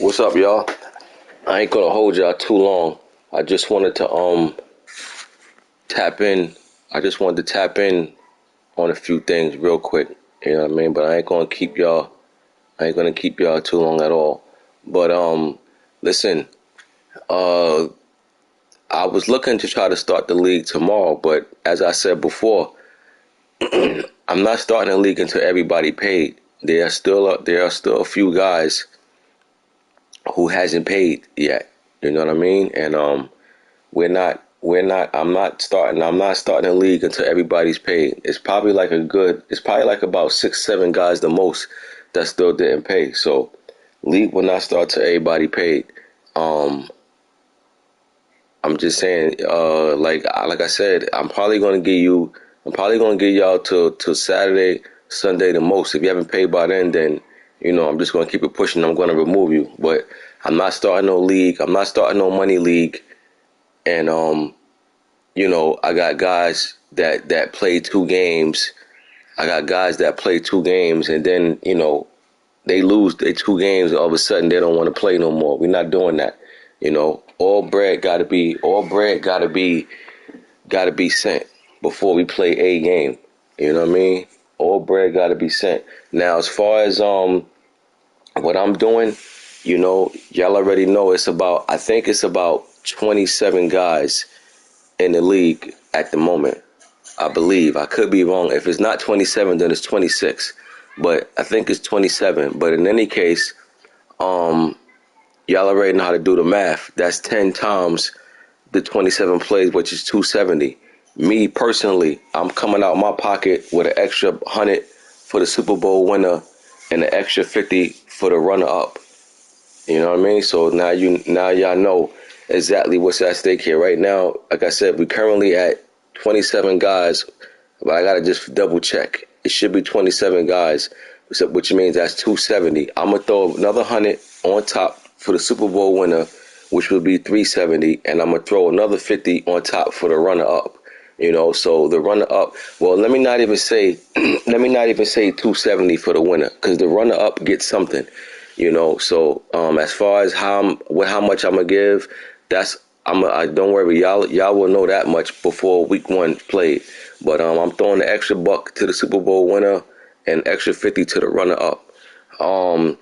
What's up, y'all? I ain't gonna hold y'all too long. I just wanted to tap in. I just wanted to tap in on a few things real quick. You know what I mean? But I ain't gonna keep y'all. I ain't gonna keep y'all too long at all. But listen. Uh, I was looking to try to start the league tomorrow, but as I said before, I'm not starting the league until everybody paid. There are still a few guys who hasn't paid yet. You know what I mean? And I'm not starting a league until everybody's paid. It's probably like about 6, 7 guys the most that still didn't pay. So league will not start till everybody paid. Um, I'm just saying, like I said, I'm probably gonna give y'all till Saturday, Sunday the most. If you haven't paid by then I'm just gonna keep it pushing. I'm gonna remove you, but I'm not starting no league. I'm not starting no money league, and I got guys that play 2 games. I got guys that play 2 games, and then they lose their 2 games, and all of a sudden they don't want to play no more. We're not doing that. All bread gotta be sent before we play a game. You know what I mean? All bread gotta be sent. Now, as far as what I'm doing, y'all already know I think it's about 27 guys in the league at the moment. I believe. I could be wrong. If it's not 27, then it's 26. But I think it's 27. But in any case, um, y'all already know how to do the math. That's 10 times the 27 plays, which is 270. Me personally, I'm coming out my pocket with an extra 100 for the Super Bowl winner and an extra 50 for the runner up. You know what I mean? So now y'all know exactly what's at stake here. Right now, like I said, we currently at 27 guys, but I gotta just double check. It should be 27 guys, which means that's 270. I'm gonna throw another 100 on top for the Super Bowl winner, which would be 370, and I'm gonna throw another 50 on top for the runner up. So the runner up. Well, let me not even say, let me not even say 270 for the winner, because the runner up gets something. So as far as how much I'm gonna give, I don't worry, y'all will know that much before week 1 played. But I'm throwing the extra buck to the Super Bowl winner and extra 50 to the runner up. Um,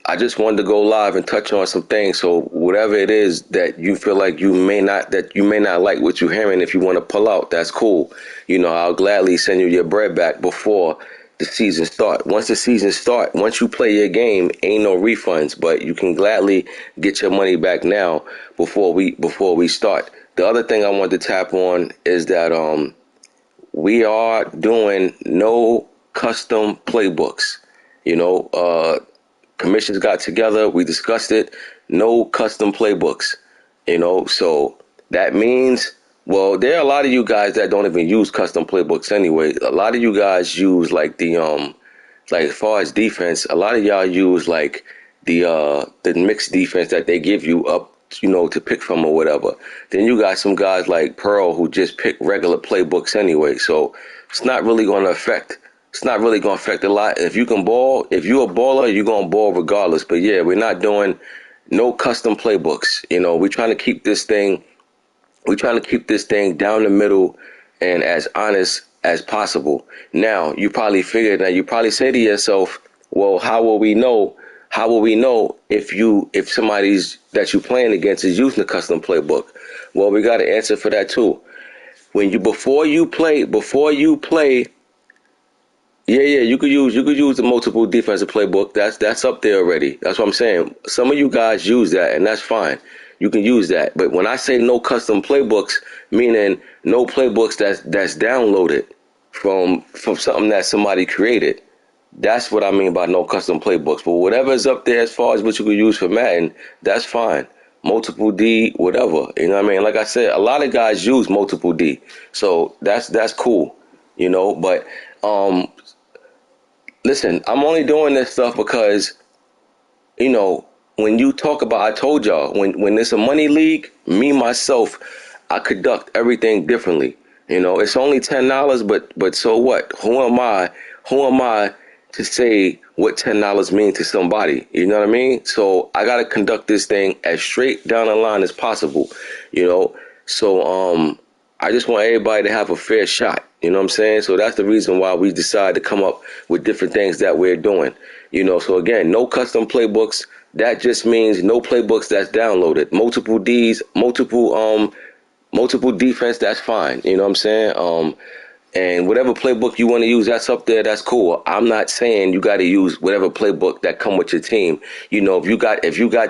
I just wanted to go live and touch on some things. So whatever it is that you feel like you may not like what you're hearing, if you want to pull out, that's cool. I'll gladly send you your bread back before the season start. Once you play your game, ain't no refunds, but you can gladly get your money back now before we start. The other thing I want to tap on is that we are doing no custom playbooks. You know, commissions got together, we discussed it. No custom playbooks. So that means, well, there are a lot of you guys that don't even use custom playbooks anyway. A lot of you guys use like as far as defense, a lot of y'all use like the mixed defense that they give you up, to pick from or whatever. Then you got some guys like Pearl who just pick regular playbooks anyway. So it's not really going to affect. It's not really going to affect a lot. If you can ball, if you're a baller, you're going to ball regardless. But yeah, we're not doing no custom playbooks. We're trying to keep this thing. We're trying to keep this thing down the middle and as honest as possible. Now, you probably say to yourself, well, how will we know? How will we know if somebody's that you're playing against is using a custom playbook? Well, we got an answer for that too. Before you play, yeah, you could use the multiple defensive playbook. That's up there already. That's what I'm saying. Some of you guys use that, and that's fine. You can use that. But when I say no custom playbooks, meaning no playbooks that's downloaded from something that somebody created. That's what I mean by no custom playbooks. But whatever is up there as far as what you could use for Madden, that's fine. Multiple D, whatever. You know what I mean? Like I said, a lot of guys use multiple D. So that's cool. But listen, I'm only doing this stuff because, when you talk about, I told y'all, when it's a money league, me, myself, I conduct everything differently. It's only $10, but so what? Who am I to say what $10 mean to somebody. You know what I mean? So I gotta conduct this thing as straight down the line as possible. You know, so I just want everybody to have a fair shot. You know what I'm saying? So that's the reason why we decided to come up with different things that we're doing. You know, so again, no custom playbooks. That just means no playbooks that's downloaded. Multiple D's, multiple defense, that's fine. You know what I'm saying? And whatever playbook you want to use, that's up there. That's cool. I'm not saying you got to use whatever playbook that come with your team. You know, if you got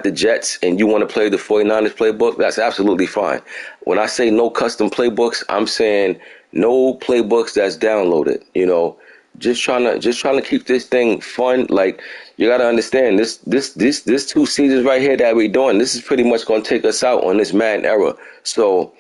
the Jets and you want to play the 49ers playbook, that's absolutely fine. When I say no custom playbooks, I'm saying no playbooks that's downloaded. You know, just trying to keep this thing fun. Like, you got to understand this 2 seasons right here that we're doing. This is pretty much going to take us out on this Madden era. So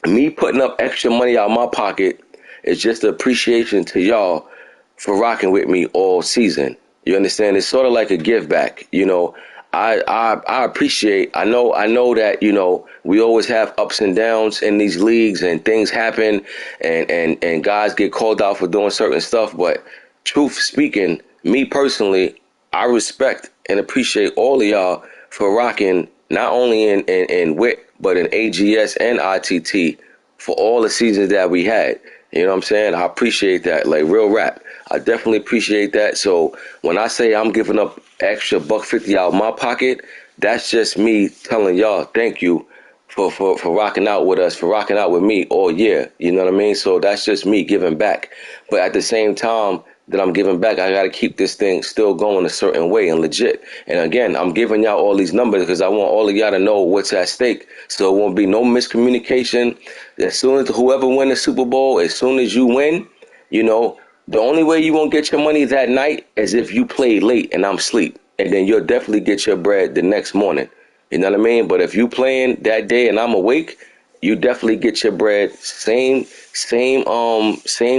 me putting up extra money out of my pocket, it's just an appreciation to y'all for rocking with me all season. You understand? It's sort of like a give back. You know, I appreciate. I know that, you know, we always have ups and downs in these leagues and things happen, and guys get called out for doing certain stuff. But truth speaking, me personally, I respect and appreciate all of y'all for rocking not only in WIT but in AGS and ITT for all the seasons that we had. You know what I'm saying? I appreciate that, like real rap. I definitely appreciate that. So when I say I'm giving up extra $150 out of my pocket, that's just me telling y'all thank you for rocking out with us, for rocking out with me all year. You know what I mean? So that's just me giving back. But at the same time that I'm giving back, I got to keep this thing still going a certain way and legit. And again, I'm giving y'all all these numbers because I want all of y'all to know what's at stake. So it won't be no miscommunication. As soon as whoever win the Super Bowl, as soon as you win, you know, the only way you won't get your money that night is if you play late and I'm asleep. And then you'll definitely get your bread the next morning. You know what I mean? But if you playing that day and I'm awake, you definitely get your bread same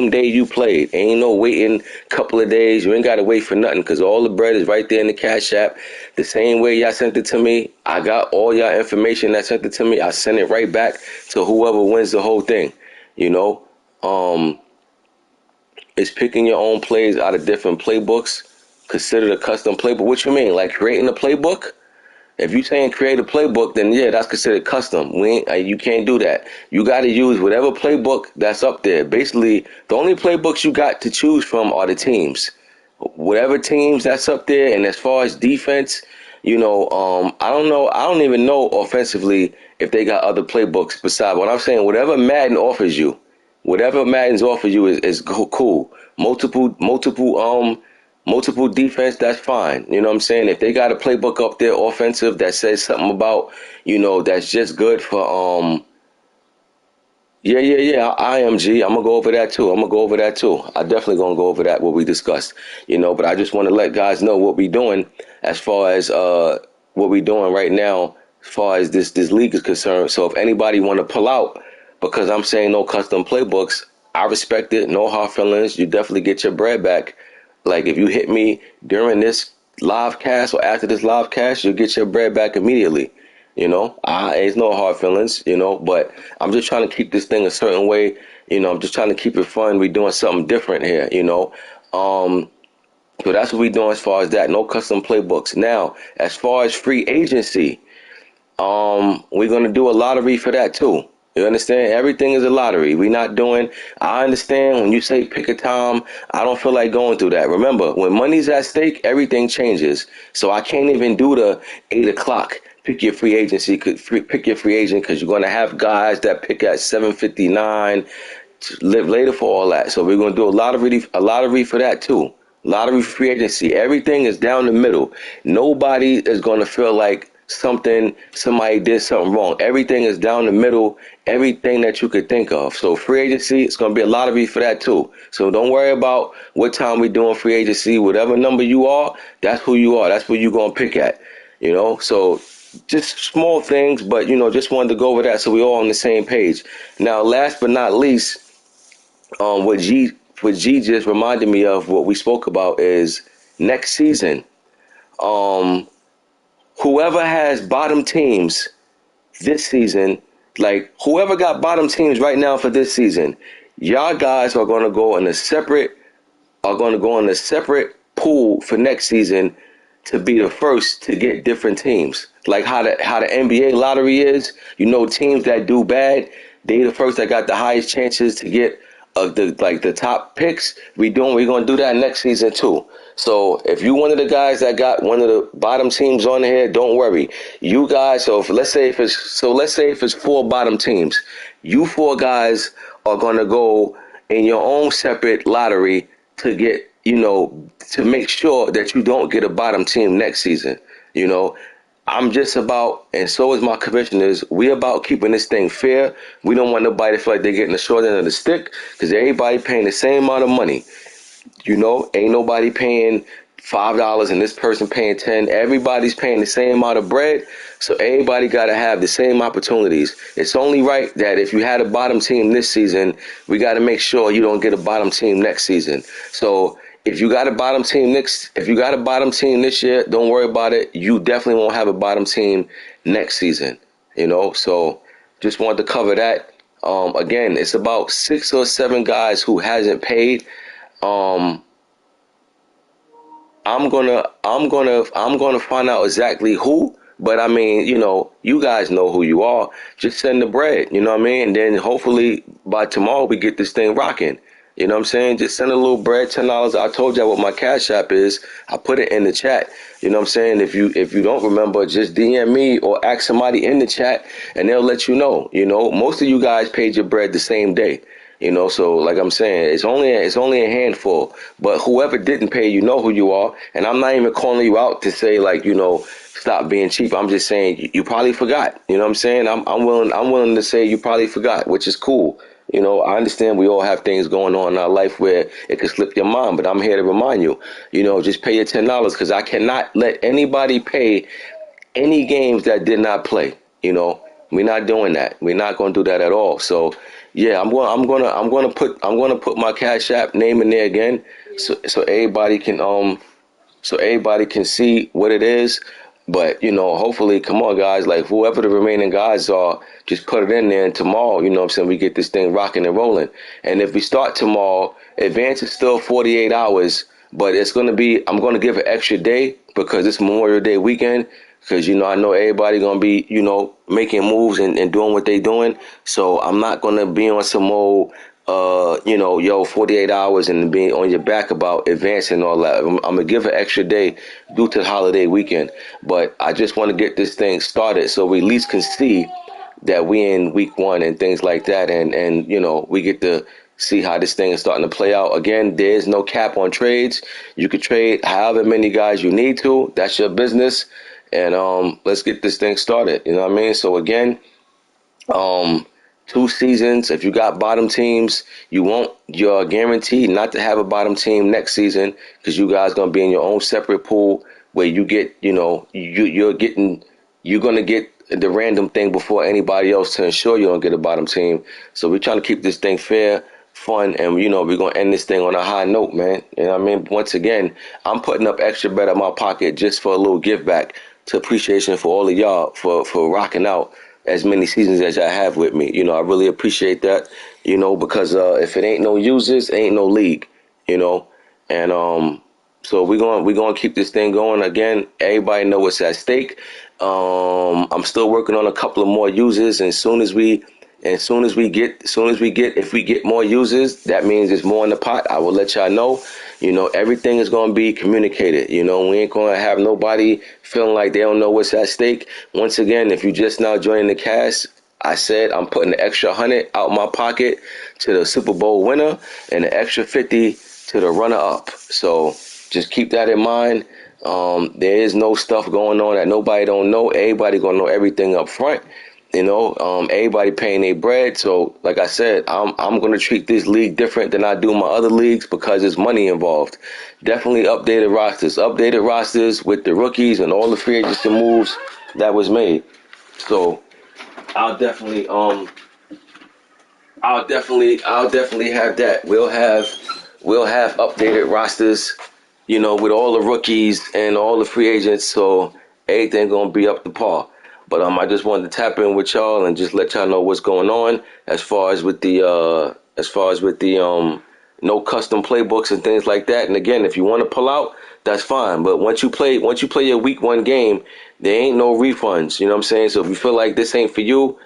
day you played. Ain't no waiting couple of days. You ain't gotta wait for nothing because all the bread is right there in the Cash App. The same way y'all sent it to me, I got all y'all information that sent it to me. I send it right back to whoever wins the whole thing. You know, it's picking your own plays out of different playbooks. Considered a custom playbook. What you mean? Like creating a playbook? If you saying create a playbook, then yeah, that's considered custom. You can't do that. You got to use whatever playbook that's up there. Basically, the only playbooks you got to choose from are the teams. Whatever teams that's up there, and as far as defense, you know, I don't know. I don't even know offensively if they got other playbooks besides what I'm saying. Whatever Madden's offers you is cool. Multiple defense, that's fine. You know what I'm saying? If they got a playbook up there offensive that says something about, you know, that's just good for yeah, IMG. I'm gonna go over that too. I definitely gonna go over that what we discussed. You know, but I just want to let guys know what we doing as far as what we doing right now as far as this league is concerned. So if anybody want to pull out because I'm saying no custom playbooks, I respect it. No hard feelings. You definitely get your bread back. Like if you hit me during this live cast or after this live cast, you'll get your bread back immediately. You know, it's no hard feelings, you know, but I'm just trying to keep this thing a certain way. You know, I'm just trying to keep it fun. We're doing something different here, you know. So that's what we're doing as far as that. No custom playbooks. Now, as far as free agency, we're going to do a lottery for that too. You understand? Everything is a lottery. We're not doing, I understand when you say pick a time, I don't feel like going through that. Remember, when money's at stake, everything changes. So I can't even do the 8 o'clock. Pick your free agency, pick your free agent because you're going to have guys that pick at 7:59, live later for all that. So we're going to do a lottery for that too. Lottery for free agency. Everything is down the middle. Nobody is going to feel like somebody did something wrong. Everything is down the middle, everything that you could think of. So free agency, it's going to be a lottery for that too. So don't worry about what time we're doing free agency. Whatever number you are, that's who you are. That's what you're going to pick at, you know. So just small things, but, you know, just wanted to go over that so we're all on the same page. Now, last but not least, what G just reminded me of what we spoke about is next season. Whoever has bottom teams this season, like whoever got bottom teams right now for this season, y'all guys are going to go on a separate pool for next season to be the first to get different teams. Like how the NBA lottery is, teams that do bad, they the first that got the highest chances to get the top picks. We're gonna do that next season too. So if you one of the guys that got one of the bottom teams on here, don't worry. You guys, let's say if it's four bottom teams, you four guys are gonna go in your own separate lottery to get, to make sure that you don't get a bottom team next season. You know, I'm just about, and so is my commissioners, we about keeping this thing fair. We don't want nobody to feel like they're getting the short end of the stick because everybody paying the same amount of money. Ain't nobody paying $5 and this person paying 10. Everybody's paying the same amount of bread, so everybody got to have the same opportunities. It's only right that if you had a bottom team this season, we got to make sure you don't get a bottom team next season. So if you got a bottom team this year, don't worry about it. You definitely won't have a bottom team next season. So just wanted to cover that. Again, it's about 6 or 7 guys who hasn't paid. I'm gonna find out exactly who, but I mean, you guys know who you are. Just send the bread, you know what I mean? And then hopefully by tomorrow we get this thing rocking. You know what I'm saying? Just send a little bread, $10. I told y'all what my Cash App is. I put it in the chat. You know what I'm saying? If you don't remember, just DM me or ask somebody in the chat and they'll let you know. Most of you guys paid your bread the same day. So like I'm saying, it's only a handful. But whoever didn't pay, you know who you are. And I'm not even calling you out to say like, stop being cheap. I'm just saying you probably forgot. You know what I'm saying? I'm willing to say you probably forgot, which is cool. I understand we all have things going on in our life where it could slip your mind, but I'm here to remind you, just pay your $10 because I cannot let anybody pay any games that did not play. We're not doing that. We're not going to do that at all. So yeah, I'm gonna put my Cash App name in there again, so everybody can see what it is. But hopefully, come on, guys, like whoever the remaining guys are, just put it in there. And tomorrow, what I'm saying, we get this thing rocking and rolling. And if we start tomorrow, advance is still 48 hours, but I'm gonna give an extra day because it's Memorial Day weekend. Because I know everybody gonna be making moves and doing what they doing. So I'm not gonna be on some old 48 hours and being on your back about advancing and all that. I'm gonna give an extra day due to the holiday weekend, but I just want to get this thing started so we at least can see that we in week 1 and things like that, and we get to see how this thing is starting to play out. Again, there's no cap on trades. You could trade however many guys you need to. That's your business, and let's get this thing started. You know what I mean? So again, 2 seasons. If you got bottom teams, you're guaranteed not to have a bottom team next season because you guys gonna be in your own separate pool where you get, you're gonna get the random thing before anybody else to ensure you don't get a bottom team. So we're trying to keep this thing fair, fun, and we're gonna end this thing on a high note, man. You know what I mean? Once again, I'm putting up extra bread in my pocket just for a little give back to appreciation for all of y'all for rocking out as many seasons as I have with me. I really appreciate that, because if it ain't no users, ain't no league, and so we're gonna keep this thing going. Again, everybody know what's at stake. I'm still working on a couple of more users, and if we get more users, that means there's more in the pot. I will let y'all know. Everything is going to be communicated. We ain't going to have nobody feeling like they don't know what's at stake. Once again, if you just now joining the cast, I said I'm putting the extra 100 out my pocket to the Super Bowl winner and the extra 50 to the runner up. So just keep that in mind. There is no stuff going on that nobody don't know. Everybody gonna know everything up front. Everybody paying their bread. So like I said, I'm gonna treat this league different than I do my other leagues because there's money involved. Definitely updated rosters with the rookies and all the free agency moves that was made. So I'll definitely have that. We'll have updated rosters, with all the rookies and all the free agents. So everything gonna be up to par. But I just wanted to tap in with y'all and just let y'all know what's going on as far as with the no custom playbooks and things like that. And again, if you want to pull out, that's fine. But once you play your week one game, there ain't no refunds. You know what I'm saying? So if you feel like this ain't for you,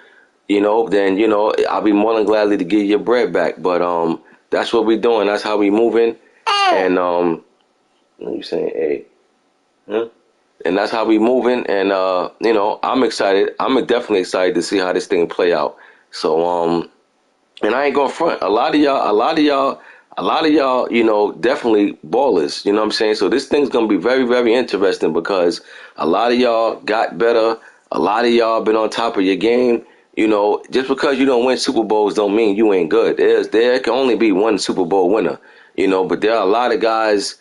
then I'll be more than gladly to give your bread back. But that's what we doing. That's how we moving. And what you saying, hey? Huh? And that's how we moving. And I'm excited. I'm definitely excited to see how this thing play out. So and I ain't gonna front. A lot of y'all, definitely ballers. You know what I'm saying? So this thing's gonna be very, very interesting because a lot of y'all got better. A lot of y'all been on top of your game. Just because you don't win Super Bowls don't mean you ain't good. There can only be one Super Bowl winner. But there are a lot of guys.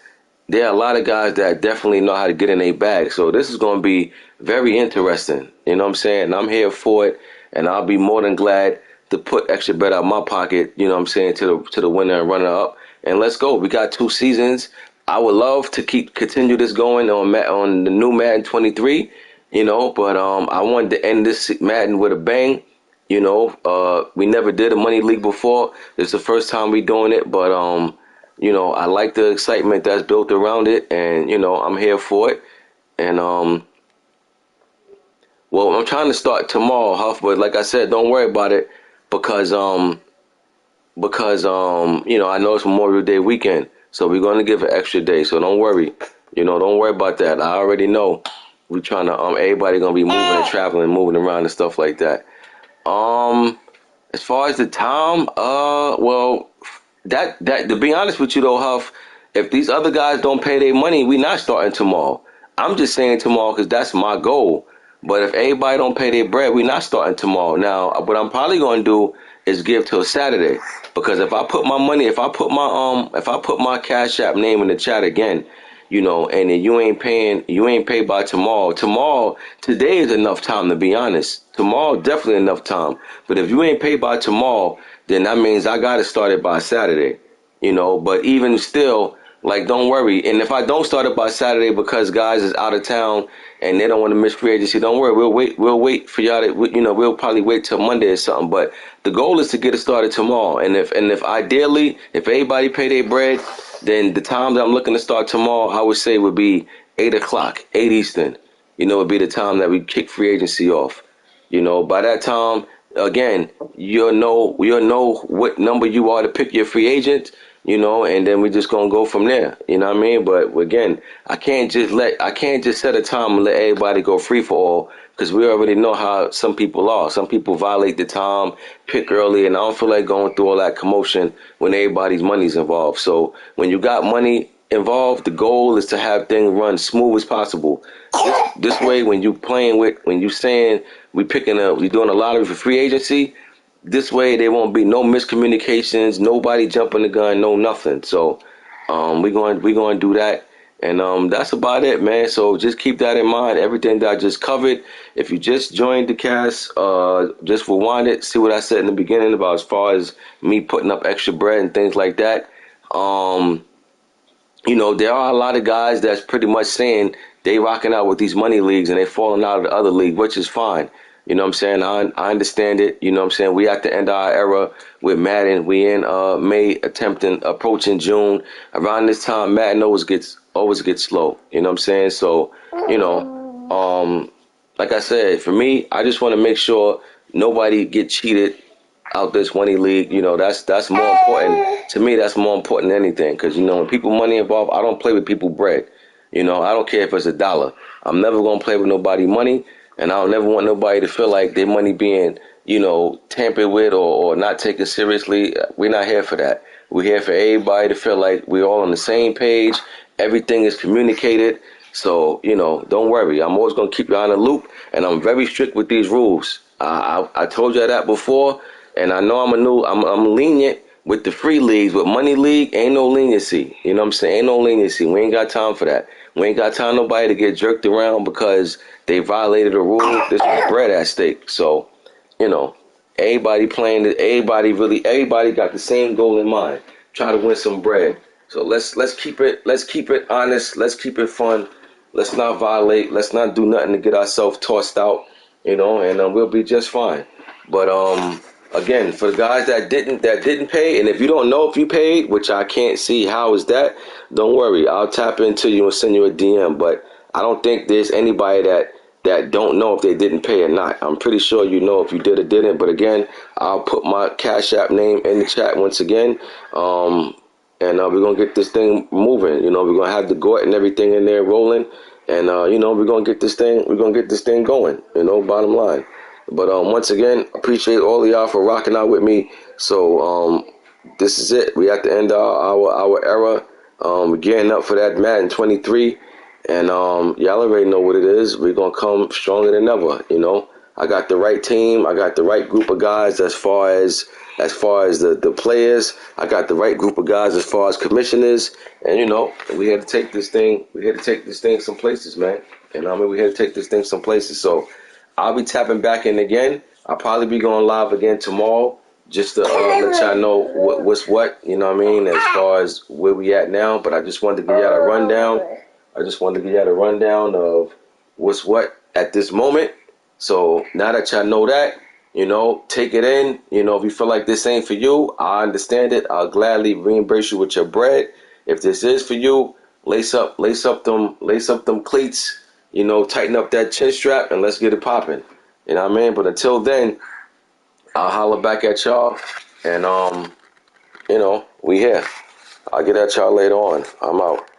There are a lot of guys that definitely know how to get in a bag. So this is going to be very interesting. You know what I'm saying? And I'm here for it, and I'll be more than glad to put extra bet out my pocket. You know what I'm saying, to the winner and runner up. And let's go. We got 2 seasons. I would love to continue this going on the new Madden 23. But I wanted to end this Madden with a bang. We never did a money league before. It's the first time we doing it, but I like the excitement that's built around it, and I'm here for it. And well, I'm trying to start tomorrow, Huff, but like I said, don't worry about it because I know it's Memorial Day weekend, so we're gonna give an extra day. So don't worry, don't worry about that. I already know we trying to everybody gonna be moving and traveling, moving around and stuff like that. As far as the time, well, that to be honest with you though, Huff, if these other guys don't pay their money, we not starting tomorrow. I'm just saying tomorrow because that's my goal. But if everybody don't pay their bread, we not starting tomorrow. Now, what I'm probably gonna do is give till Saturday because if I put my money, if I put my Cash App name in the chat again, and then you ain't paid by tomorrow. Today is enough time to be honest. Tomorrow definitely enough time. But if you ain't paid by tomorrow, then that means I gotta start it by Saturday. But even still, like don't worry. And if I don't start it by Saturday because guys is out of town and they don't want to miss free agency, don't worry. We'll wait for y'all to we'll probably wait till Monday or something. But the goal is to get it started tomorrow. And if ideally, if everybody pay their bread, then the time that I'm looking to start tomorrow, I would say would be 8 o'clock, 8 Eastern. Would be the time that we kick free agency off. By that time, again, you'll know what number you are to pick your free agent, and then we're just gonna go from there. You know what I mean? But again, I can't just set a time and let everybody go free for all because we already know how some people are. Some people violate the time, pick early, and I don't feel like going through all that commotion when everybody's money's involved. So when you got money involved, the goal is to have things run smooth as possible. This way, when you saying we doing a lottery for free agency, this way there won't be no miscommunications, nobody jumping the gun, no nothing. So, we going to do that, and that's about it, man. So just keep that in mind. Everything that I just covered. If you just joined the cast, just rewind it, see what I said in the beginning about as far as me putting up extra bread and things like that. There are a lot of guys that's pretty much saying they rocking out with these money leagues and they falling out of the other league, which is fine. You know what I'm saying? I understand it. You know what I'm saying? We at the end of our era with Madden. We in May, approaching June. Around this time, Madden always gets slow. You know what I'm saying? So, like I said, for me, I just want to make sure nobody get cheated out this money league. That's more important to me. That's more important than anything because when people money involved, I don't play with people bread. I don't care if it's $1. I'm never gonna play with nobody money, and I don't never want nobody to feel like their money being tampered with or not taken seriously. We're not here for that. We're here for everybody to feel like we're all on the same page. Everything is communicated. So don't worry. I'm always gonna keep you on the loop, and I'm very strict with these rules. I told you that before. And I know I'm lenient with the free leagues, but money league ain't no leniency. You know what I'm saying? Ain't no leniency. We ain't got time for that. We ain't got time nobody to get jerked around because they violated a rule. This is bread at stake. So, everybody playing it, everybody got the same goal in mind. Try to win some bread. So let's keep it honest, let's keep it fun. Let's not violate, let's not do nothing to get ourselves tossed out, and we'll be just fine. But again, for the guys that didn't pay, and if you don't know if you paid, which I can't see how is that, don't worry. I'll tap into you and send you a DM. But I don't think there's anybody that don't know if they didn't pay or not. I'm pretty sure you know if you did or didn't. But again, I'll put my Cash App name in the chat once again. And we're gonna get this thing moving. We're gonna have the Gort and everything in there rolling, and we're gonna get this thing. We're gonna get this thing going. Bottom line. But once again, appreciate all of y'all for rocking out with me. So this is it. We at the end of our era. We're getting up for that Madden 23, and y'all already know what it is. We're gonna come stronger than ever. I got the right team. I got the right group of guys as far as the players. I got the right group of guys as far as commissioners. And we had to take this thing. We had to take this thing some places, man. We had to take this thing some places. So I'll be tapping back in again. I'll probably be going live again tomorrow, just to let y'all know what's what. As far as where we at now. But I just wanted to give y'all a rundown. Of what's what at this moment. So now that y'all know that, take it in. If you feel like this ain't for you, I understand it. I'll gladly reimburse you with your bread. If this is for you, lace up them cleats. Tighten up that chin strap and let's get it popping. You know what I mean? But until then, I'll holler back at y'all, and we here. I'll get at y'all later on. I'm out.